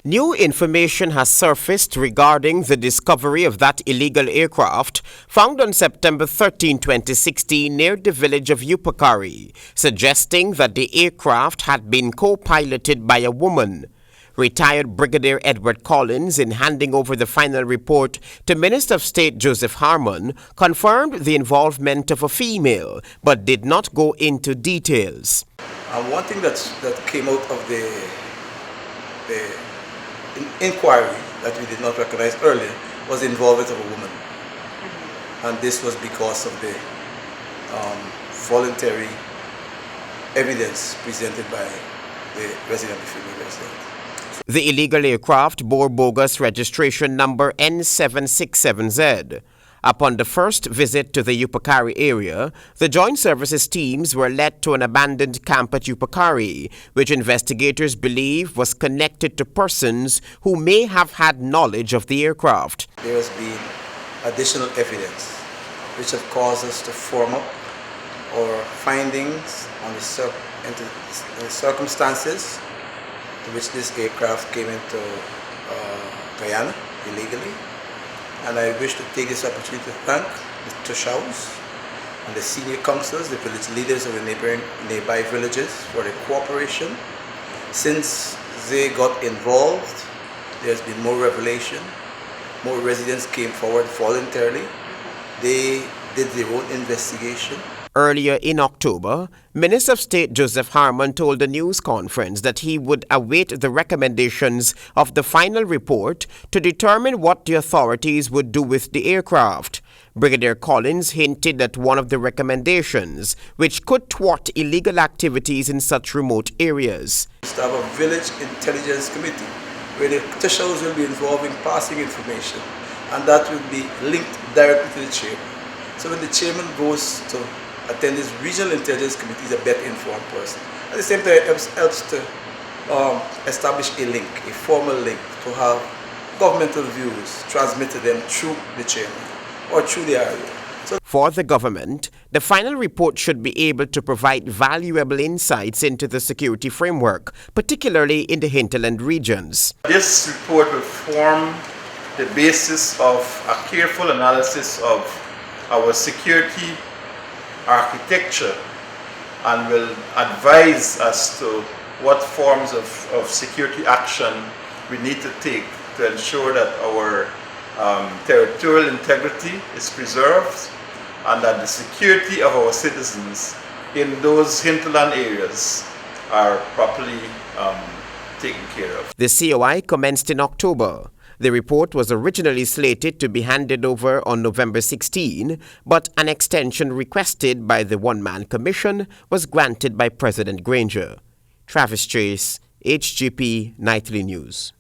New information has surfaced regarding the discovery of that illegal aircraft found on September 13, 2016 near the village of YPUKARI, suggesting that the aircraft had been co-piloted by a woman. Retired Brigadier Edward Collins, in handing over the final report to Minister of State Joseph Harmon, confirmed the involvement of a female, but did not go into details. And one thing that came out of the inquiry that we did not recognize earlier was the involvement of a woman. And this was because of the voluntary evidence presented by the resident, the female resident. The illegal aircraft bore bogus registration number N767Z. Upon the first visit to the YPUKARI area, the Joint Services teams were led to an abandoned camp at YPUKARI, which investigators believe was connected to persons who may have had knowledge of the aircraft. There has been additional evidence which have caused us to form up our findings on the circumstances to which this aircraft came into Guyana illegally. And I wish to take this opportunity to thank the Tushaus and the senior councillors, the village leaders of the nearby villages for their cooperation. Since they got involved, there's been more revelation. More residents came forward voluntarily. They did their own investigation. Earlier in October, Minister of State Joseph Harmon told a news conference that he would await the recommendations of the final report to determine what the authorities would do with the aircraft. Brigadier Collins hinted at one of the recommendations, which could thwart illegal activities in such remote areas. To have a village intelligence committee where the officials will be involved in passing information, and that will be linked directly to the chairman. So when the chairman goes to attend this regional intelligence committee, is a better informed person. At the same time, it helps to establish a link, a formal link, to have governmental views transmitted to them through the chairman or through the area. For the government, the final report should be able to provide valuable insights into the security framework, particularly in the hinterland regions. This report will form the basis of a careful analysis of our security architecture and will advise as to what forms of security action we need to take to ensure that our territorial integrity is preserved and that the security of our citizens in those hinterland areas are properly taken care of. The COI commenced in October. The report was originally slated to be handed over on November 16, but an extension requested by the one-man commission was granted by President Granger. Travis Chase, HGP Nightly News.